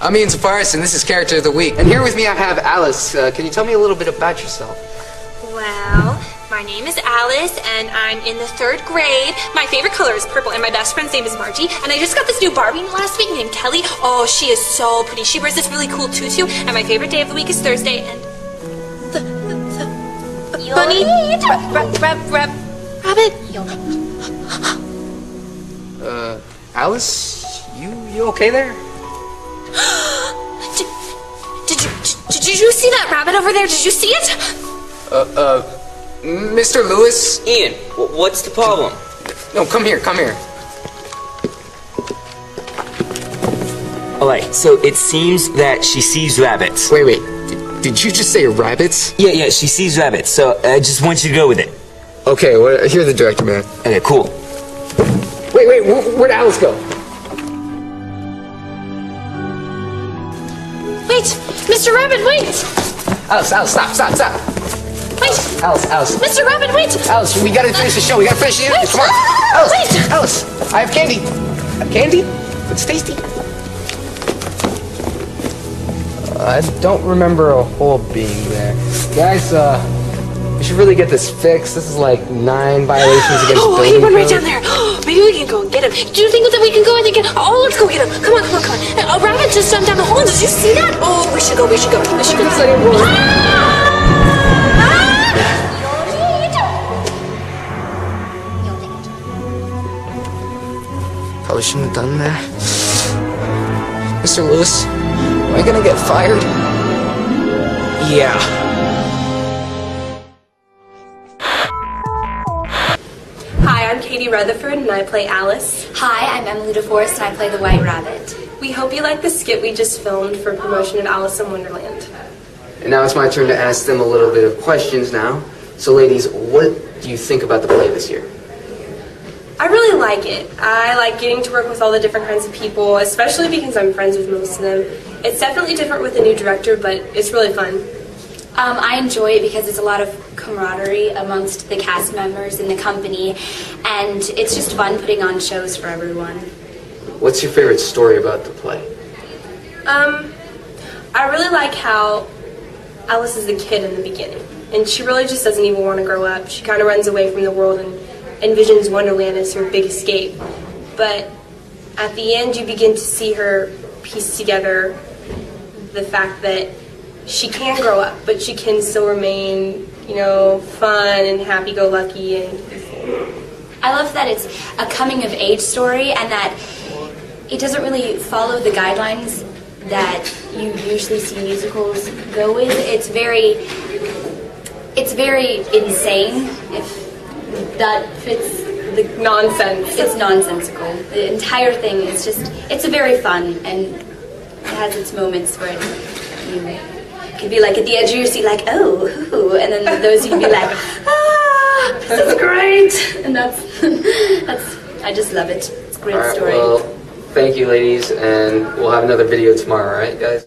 I'm Ian Safaris, and this is Character of the Week. And here with me I have Alice. Can you tell me a little bit about yourself? Well, my name is Alice, and I'm in the 3rd grade. My favorite color is purple, and my best friend's name is Margie. And I just got this new Barbie last week named Kelly. Oh, she is so pretty. She wears this really cool tutu, and my favorite day of the week is Thursday, and... Bunny... Rabbit... Alice? You okay there? Did you see that rabbit over there? Did you see it? Mr. Lewis? Ian, what's the problem? No, come here, come here. Alright, so it seems that she sees rabbits. Wait. Did you just say rabbits? Yeah, she sees rabbits, so I just want you to go with it. Okay, you're the director, man. Okay, cool. Wait, where'd Alice go? Wait! Mr. Rabbit, wait! Alice, stop! Wait! Alice. Mr. Rabbit, wait! Alice, we gotta finish the show, we gotta finish the interview, come on! Alice, wait! Alice, I have candy! Candy? It's tasty. I don't remember a hole being there. Guys, we should really get this fixed. This is like 9 violations against building building he went right code. down there. Maybe we can go and get him. Do you think that we can go and get him? Oh, let's go get him. Come on. A rabbit just jumped down the hole. Did you see that? Oh, we should go. Probably shouldn't have done that. Mr. Lewis, am I gonna get fired? Yeah. Hi, I'm Katie Rutherford, and I play Alice. Hi, I'm Emily DeForest, and I play the White Rabbit. We hope you like the skit we just filmed for promotion of Alice in Wonderland. And now it's my turn to ask them a little bit of questions now. So ladies, what do you think about the play this year? I really like it. I like getting to work with all the different kinds of people, especially because I'm friends with most of them. It's definitely different with a new director, but it's really fun. I enjoy it because it's a lot of camaraderie amongst the cast members in the company, and it's just fun putting on shows for everyone. What's your favorite story about the play? I really like how Alice is a kid in the beginning, and she really just doesn't even want to grow up. She kind of runs away from the world and envisions Wonderland as her big escape. But at the end, you begin to see her piece together the fact that she can grow up, but she can still remain, fun and happy-go-lucky and peaceful. I love that it's a coming-of-age story and that it doesn't really follow the guidelines that you usually see musicals go with. It's very insane, if that fits the nonsense. It's nonsensical. The entire thing is it's a very fun, and it has its moments where you could be like at the edge of your seat, like, oh, hoo-hoo, and then those you can be like, ah, this is great, and that's I just love it. It's a great story. Well, thank you, ladies, and we'll have another video tomorrow, all right, guys?